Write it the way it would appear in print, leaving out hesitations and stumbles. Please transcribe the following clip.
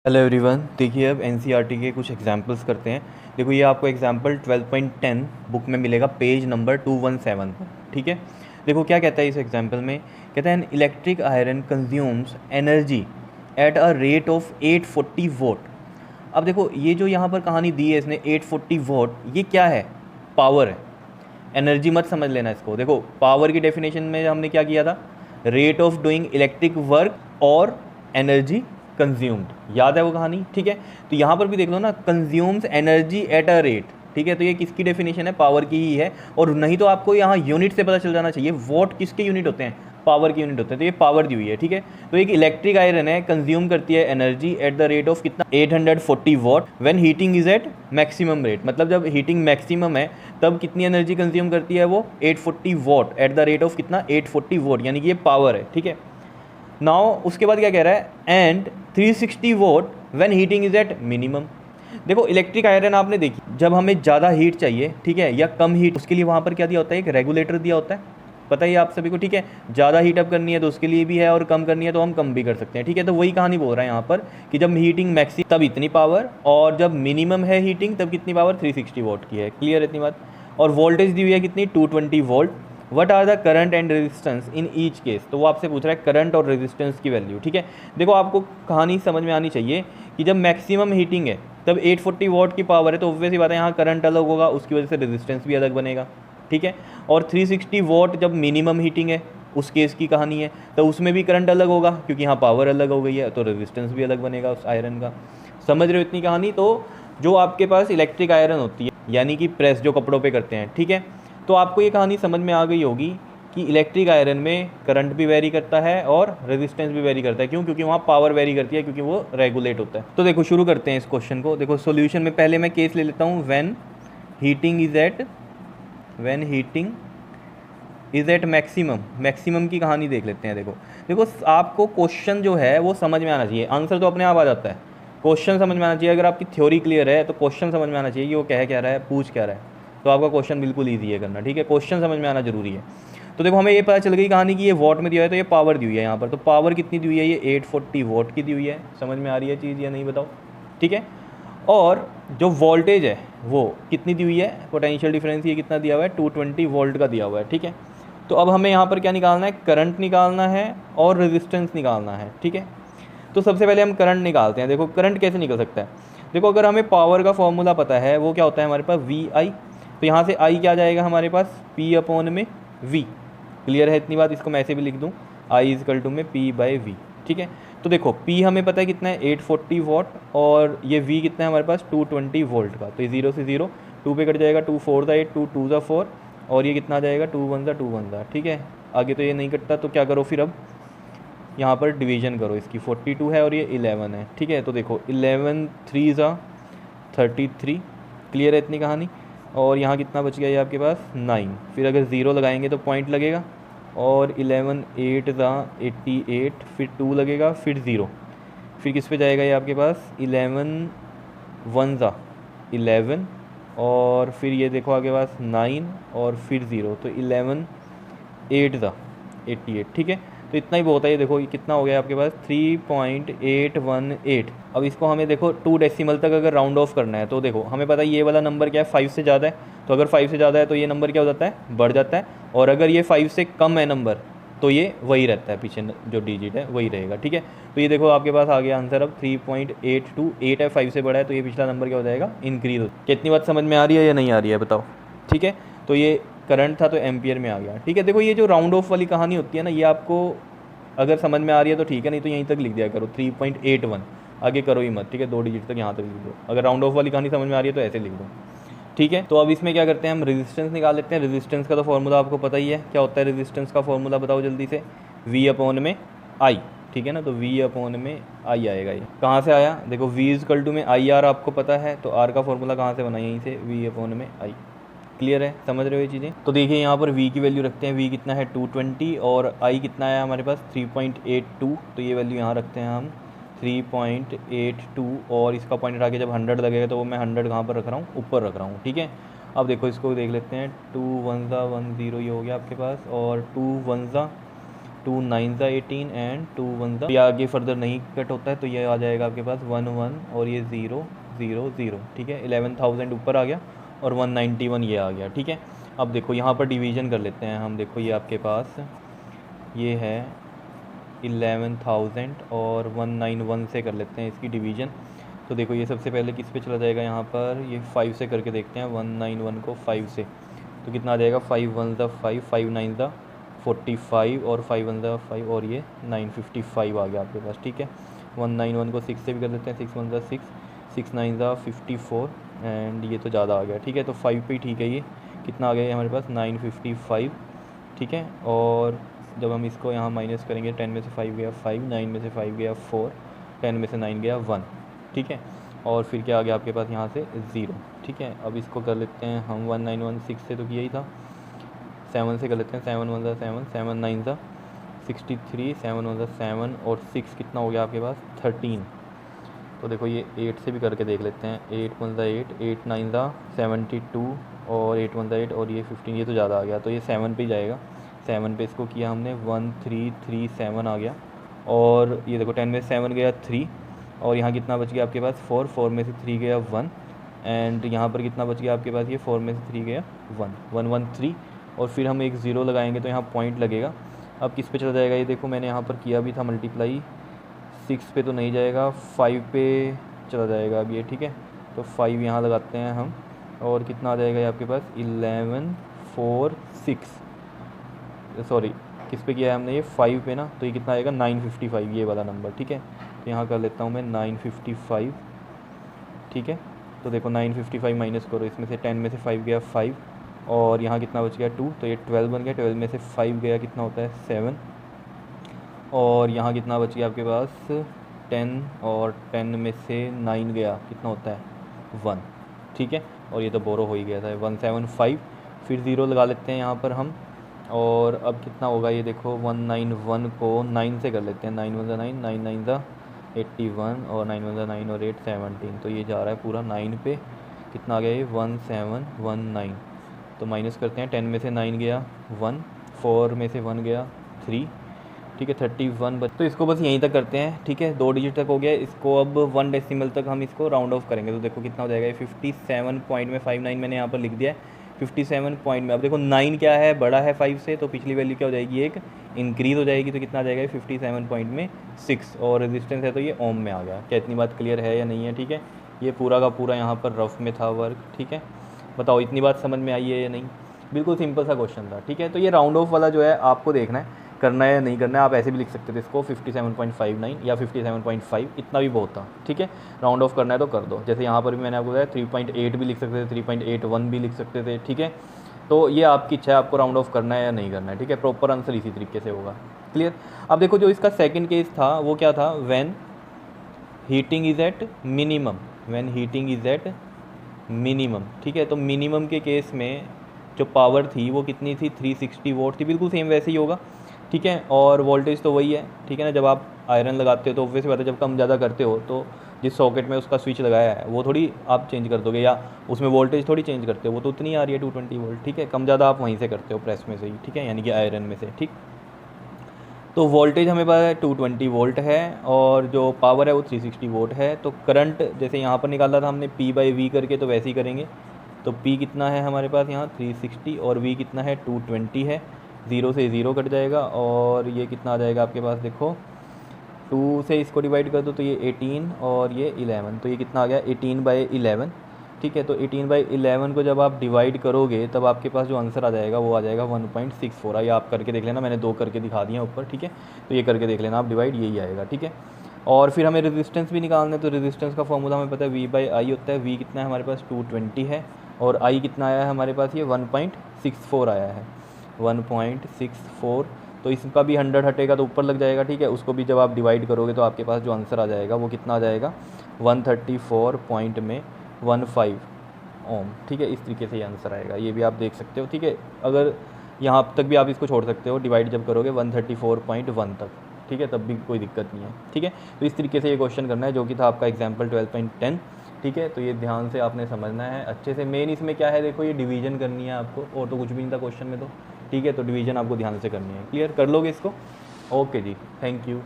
Hello everyone, देखिए अब NCERT के कुछ एग्जांपल्स करते हैं। देखो ये आपको एग्जांपल 12.10 बुक में मिलेगा, पेज नंबर 217 पर। ठीक है, देखो क्या कहता है इस एग्जांपल में। कहता है an electric iron consumes energy at a rate of 840 vote. अब देखो ये जो यहाँ पर कहानी दी है इसने 840 वोट, ये क्या है? पावर है। एनर्जी मत समझ लेना इसको। देखो पावर की डेफिनेशन में हमने क्या किया था? Rate of doing electric work और एनर्जी कंज्यूम्ड, याद है वो कहानी? ठीक है, तो यहाँ पर भी देख लो ना, consumes energy at a rate. ठीक है, तो ये किसकी डेफिनेशन है? पावर की ही है। और नहीं तो आपको यहाँ यूनिट से पता चल जाना चाहिए, वोट किसके यूनिट होते हैं? पावर की यूनिट होते हैं। तो ये पावर दी हुई है। ठीक है, तो एक इलेक्ट्रिक आयरन है, कंज्यूम करती है energy at the rate of कितना? 840 watt when heating is at maximum rate. मतलब जब हीटिंग मैक्सिमम है तब कितनी एनर्जी कंज्यूम करती है वो? 840 what eight the rate of कितना? 840 वॉट, यानी कि ये पावर है। ठीक है, नाउ उसके बाद क्या कह रहा है? And 360 vote when heating is at minimum. देखो इलेक्ट्रिक आयरन आपने देखी, जब हमें ज़्यादा हीट चाहिए, ठीक है, या कम हीट, उसके लिए वहाँ पर क्या दिया होता है? एक रेगुलेटर दिया होता है, पता ही आप सभी को। ठीक है, ज़्यादा हीट अप करनी है तो उसके लिए भी है, और कम करनी है तो हम कम भी कर सकते हैं। ठीक है, तो वही कहानी बोल रहा है यहाँ पर कि जब हीटिंग मैक्सी तब इतनी पावर, और जब मिनिमम है हीटिंग तब कितनी पावर? 360 वोट की है। क्लियर इतनी बात? और वोल्टेज दी हुई है कितनी? 220 volt. What are the current and resistance in each case. तो वो आपसे पूछ रहा है करंट और रेजिस्टेंस की वैल्यू। ठीक है, देखो आपको कहानी समझ में आनी चाहिए कि जब मैक्सिमम हीटिंग है तब 840 वॉट की पावर है, तो ऑब्वियस ही बात है यहाँ करंट अलग होगा, उसकी वजह से रेजिस्टेंस भी अलग बनेगा। ठीक है, और 360 वॉट जब मिनिमम हीटिंग है, उस केस की कहानी है, तो उसमें भी करंट अलग होगा क्योंकि यहाँ पावर अलग हो गई है, तो रेजिस्टेंस भी अलग बनेगा उस आयरन का। समझ रहे हो इतनी कहानी? तो जो आपके पास इलेक्ट्रिक आयरन होती है, यानी कि प्रेस जो कपड़ों पे करते हैं, ठीक है, तो आपको ये कहानी समझ में आ गई होगी कि इलेक्ट्रिक आयरन में करंट भी वेरी करता है और रेजिस्टेंस भी वेरी करता है। क्यों? क्योंकि वहाँ पावर वेरी करती है, क्योंकि वो रेगुलेट होता है। तो देखो शुरू करते हैं इस क्वेश्चन को। देखो सॉल्यूशन में पहले मैं केस ले लेता हूँ, when heating is at maximum. Maximum की कहानी देख लेते हैं। देखो देखो आपको क्वेश्चन जो है वो समझ में आना चाहिए, आंसर तो अपने आप आ जाता है, क्वेश्चन समझ में आना चाहिए। अगर आपकी थ्योरी क्लियर है तो क्वेश्चन समझ में आना चाहिए कि वो कह क्या रहा है, पूछ क्या रहा है, तो आपका क्वेश्चन बिल्कुल ईजी है करना। ठीक है, क्वेश्चन समझ में आना जरूरी है। तो देखो हमें ये पता चल गई कहानी कि ये वॉट में दिया है, तो ये पावर दी हुई है यहाँ पर। तो पावर कितनी दी हुई है? ये 840 वॉट की दी हुई है। समझ में आ रही है चीज़ या नहीं बताओ? ठीक है, और जो वोल्टेज है वो कितनी दी हुई है? पोटेंशियल डिफरेंस ये कितना दिया हुआ है? 220 वोल्ट का दिया हुआ है। ठीक है, तो अब हमें यहाँ पर क्या निकालना है? करंट निकालना है और रेजिस्टेंस निकालना है। ठीक है, तो सबसे पहले हम करंट निकालते हैं। देखो करंट कैसे निकल सकता है? देखो अगर हमें पावर का फॉर्मूला पता है, वो क्या होता है हमारे पास? वी आई। तो यहाँ से आई क्या जाएगा हमारे पास? पी अपॉन में वी। क्लियर है इतनी बात? इसको मैं ऐसे भी लिख दूँ, आई इजकल टू में पी बाई वी। ठीक है, तो देखो पी हमें पता है कितना है? 840 वॉट, और ये वी कितना है हमारे पास? 220 वोल्ट का। तो ये जीरो से जीरो, टू पे कट जाएगा, 2 4 ज़ा 8, 2 2 ज़ा 4, और ये कितना आ जाएगा? 2 1 ज़ा 2 1 ज़ा। ठीक है, आगे तो ये नहीं कटता, तो क्या करो फिर अब यहाँ पर डिवीजन करो इसकी। 42 है और ये 11 है। ठीक है, तो देखो 11 3 ज़ा 33। क्लियर है इतनी कहानी? और यहाँ कितना बच गया ये आपके पास? 9। फिर अगर ज़ीरो लगाएंगे तो पॉइंट लगेगा, और 11 8 ज़ा 88, फिर 2 लगेगा, फिर ज़ीरो, फिर किस पे जाएगा ये आपके पास? 11 1 ज़ा 11, और फिर ये देखो आपके पास 9 और फिर ज़ीरो, तो 11 8 ज़ा 88। ठीक है, तो इतना ही बहुत है। ये देखो ये कितना हो गया आपके पास? 3.818। अब इसको हमें देखो 2 डेसिमल तक अगर राउंड ऑफ करना है, तो देखो हमें पता है ये वाला नंबर क्या है? 5 से ज़्यादा है। तो अगर 5 से ज़्यादा है तो ये नंबर क्या हो जाता है? बढ़ जाता है। और अगर ये 5 से कम है नंबर, तो ये वही रहता है, पीछे जो डिजिट है वही रहेगा। ठीक है, तो ये देखो आपके पास आ गया आंसर अब 3.828 है, 5 से बड़ा है, तो ये पिछला नंबर क्या हो जाएगा? इंक्रीज हो। कितनी बात समझ में आ रही है या नहीं आ रही है बताओ? ठीक है, तो ये करंट था तो एम्पियर में आ गया। ठीक है, देखो ये जो राउंड ऑफ वाली कहानी होती है ना, ये आपको अगर समझ में आ रही है तो ठीक है, नहीं तो यहीं तक लिख दिया करो 3.81, आगे करो ही मत। ठीक है, 2 डिजिट तक यहाँ तक लिख दो। अगर राउंड ऑफ वाली कहानी समझ में आ रही है तो ऐसे लिख दो। ठीक है, तो अब इसमें क्या करते हैं हम? रेजिस्टेंस निकाल लेते हैं। रेजिस्टेंस का तो फॉर्मूला आपको पता ही है, क्या होता है रेजिस्टेंस का फॉर्मूला? बताओ जल्दी से। वी अपॉन में आई। ठीक है ना, तो वी अपॉन में आई आएगा। ये कहाँ से आया? देखो वी इजकल टू में आई आर आपको पता है, तो आर का फॉर्मूला कहाँ से बना? यहीं से, वी अपॉन में आई। क्लियर है? समझ रहे हो ये चीज़ें? तो देखिए यहाँ पर v की वैल्यू रखते हैं। v कितना है? 220, और i कितना है हमारे पास? 3.82। तो ये वैल्यू यहाँ रखते हैं हम 3.82, और इसका पॉइंट आके जब 100 लगेगा तो वो मैं 100 कहाँ पर रख रहा हूँ? ऊपर रख रहा हूँ। ठीक है, अब देखो इसको देख लेते हैं। 2 1 ज़ा 1 0 ये हो गया आपके पास, और 2 1 ज़ा टू नाइन ज़ा 18 एंड टू वन ज़ा, ये आगे फर्दर नहीं कट होता है तो ये आ जाएगा आपके पास 1 1 और ये 0 0 0, ठीक है। 11,000 ऊपर आ गया और 191 ये आ गया, ठीक है। अब देखो यहाँ पर डिवीज़न कर लेते हैं हम। देखो ये आपके पास ये है 11,000 और 191 से कर लेते हैं इसकी डिवीज़न। तो देखो ये सबसे पहले किस पे चला जाएगा, यहाँ पर ये 5 से करके देखते हैं 191 को 5 से, तो कितना आ जाएगा 5 1 ज़ा 5, 5 9 ज़ा 45 और 5 1 ज़ा 5 और ये 955 आ गया आपके पास, ठीक है। 191 को 6 से भी कर देते हैं, 6 1 ज़ा 6, 6 9 ज़ा 54 एंड ये तो ज़्यादा आ गया, ठीक है। तो 5 पे ठीक है, ये कितना आ गया हमारे पास 955, ठीक है। और जब हम इसको यहाँ माइनस करेंगे 10 में से 5 गया 5, 9 में से 5 गया 4, 10 में से 9 गया 1, ठीक है। और फिर क्या आ गया आपके पास यहाँ से 0, ठीक है। अब इसको कर लेते हैं हम 1916 से तो किया ही था, 7 से कर लेते हैं, 7 1 ज़ा 7, 7 9 ज़ा 63, 7 1 ज़ा 7 और 6 कितना हो गया आपके पास 13। तो देखो ये 8 से भी करके देख लेते हैं, 8 1 ज़ा 8, 8 9 ज़ा 72 और 8 1 ज़ा 8 और ये 15, ये तो ज़्यादा आ गया तो ये 7 पे ही जाएगा। 7 पे इसको किया हमने 1337 आ गया। और ये देखो 10 में 7 गया 3 और यहाँ कितना बच गया आपके पास 4, 4 में से 3 गया 1 एंड यहाँ पर कितना बच गया आपके पास, ये 4 में से 3 गया 1, 113 और फिर हम एक 0 लगाएंगे तो यहाँ पॉइंट लगेगा। अब किस पे चला जाएगा, ये देखो मैंने यहाँ पर किया भी था मल्टीप्लाई, 6 पे तो नहीं जाएगा, 5 पे चला जाएगा अब ये, ठीक है। तो 5 यहाँ लगाते हैं हम और कितना आ जाएगा ये आपके पास 11 4 6, सॉरी किस पे किया है हमने ये 5 पे ना, तो ये कितना आएगा 955 ये वाला नंबर, ठीक है। तो यहाँ कर लेता हूँ मैं 955, ठीक है। तो देखो 955 माइनस करो, इसमें से 10 में से 5 गया 5 और यहाँ कितना बच गया 2, तो ये 12 बन गया, 12 में से 5 गया कितना होता है 7 और यहाँ कितना बच गया आपके पास 10 और 10 में से 9 गया कितना होता है 1, ठीक है। और ये तो बोरो हो ही गया था 175, फिर 0 लगा लेते हैं यहाँ पर हम और अब कितना होगा ये देखो 191 को 9 से कर लेते हैं, 9 1 ज़ा 9, 9 9 ज़ा 81 और 9 1 ज़ा 9 और 8 17, तो ये जा रहा है पूरा 9 पे, कितना आ गया ये 1719। तो माइनस करते हैं, 10 में से 9 गया 1, 4 में से 1 गया 3, ठीक है 31 तो इसको बस यहीं तक करते हैं, ठीक है। 2 डिजिट तक हो गया, इसको अब 1 डेसिमल तक हम इसको राउंड ऑफ करेंगे तो देखो कितना हो जाएगा ये 57 पॉइंट में 59 मैंने यहाँ पर लिख दिया है 57 पॉइंट में। अब देखो 9 क्या है, बड़ा है 5 से, तो पिछली वैल्यू क्या हो जाएगी एक इंक्रीज़ हो जाएगी, तो कितना आ जाएगा 57 पॉइंट में 6 और रेजिस्टेंस है तो ये ओम में आ गया। क्या इतनी बात क्लियर है या नहीं है, ठीक है। ये पूरा का पूरा यहाँ पर रफ में था वर्क, ठीक है। बताओ इतनी बात समझ में आई है या नहीं, बिल्कुल सिंपल सा क्वेश्चन था, ठीक है। तो ये राउंड ऑफ वाला जो है आपको देखना है करना है या नहीं करना है, आप ऐसे भी लिख सकते थे इसको 57.59 या 57.5, इतना भी बहुत था, ठीक है। राउंड ऑफ करना है तो कर दो, जैसे यहाँ पर भी मैंने आपको बताया 3.8 भी लिख सकते थे, 3.81 भी लिख सकते थे, ठीक है। तो ये आपकी इच्छा है आपको राउंड ऑफ करना है या नहीं करना है, ठीक है। प्रॉपर आंसर इसी तरीके से होगा, क्लियर। अब देखो जो इसका सेकेंड केस था वो क्या था, when heating is at minimum, when heating is at minimum, ठीक है। तो मिनिमम के केस में जो पावर थी वो कितनी थी 360 वोल्ट थी, बिल्कुल सेम वैसे ही होगा, ठीक है। और वोल्टेज तो वही है, ठीक है ना। जब आप आयरन लगाते हो तो ऑब्वियस बात है जब कम ज़्यादा करते हो तो जिस सॉकेट में उसका स्विच लगाया है वो थोड़ी आप चेंज कर दोगे या उसमें वोल्टेज थोड़ी चेंज करते हो, वो तो उतनी आ रही है 220 वोल्ट, ठीक है। कम ज़्यादा आप वहीं से करते हो प्रेस में से ही, ठीक है, यानी कि आयरन में से, ठीक। तो वोल्टेज हमें पास 220 वोल्ट है और जो पावर है वो 360 वोल्ट है। तो करंट जैसे यहाँ पर निकाला था हमने P/V करके, तो वैसे ही करेंगे। तो P कितना है हमारे पास यहाँ 360 और V कितना है 220 है, 0 से 0 कट जाएगा और ये कितना आ जाएगा आपके पास, देखो 2 से इसको डिवाइड कर दो तो ये 18 और ये 11, तो ये कितना आ गया 18/11, ठीक है। तो 18/11 को जब आप डिवाइड करोगे तब आपके पास जो आंसर आ जाएगा वो आ जाएगा 1.64। आइए आप करके देख लेना, मैंने 2 करके दिखा दिया ऊपर, ठीक है। तो ये करके देख लेना आप, डिवाइड यही आएगा, ठीक है। और फिर हमें रेजिस्टेंस भी निकालना है, तो रेजिस्टेंस का फॉर्मूला हमें पता है V/I होता है। V कितना है हमारे पास 220 है और I कितना आया है हमारे पास, ये 1.64 आया है, 1.64। तो इसका भी 100 हटेगा तो ऊपर लग जाएगा, ठीक है। उसको भी जब आप डिवाइड करोगे तो आपके पास जो आंसर आ जाएगा वो कितना आ जाएगा 134.15 ओम, ठीक है। इस तरीके से ये आंसर आएगा, ये भी आप देख सकते हो, ठीक है। अगर यहाँ तक भी आप इसको छोड़ सकते हो, डिवाइड जब करोगे 134.1 तक, ठीक है, तब भी कोई दिक्कत नहीं है, ठीक है। तो इस तरीके से ये क्वेश्चन करना है जो कि था आपका एग्जाम्पल 12.10, ठीक है। तो ये ध्यान से आपने समझना है अच्छे से। मेन इसमें क्या है, देखो ये डिवीजन करनी है आपको, और तो कुछ भी नहीं था क्वेश्चन में तो, ठीक है। तो डिवीजन आपको ध्यान से करनी है, क्लियर कर लोगे इसको, ओके जी, थैंक यू।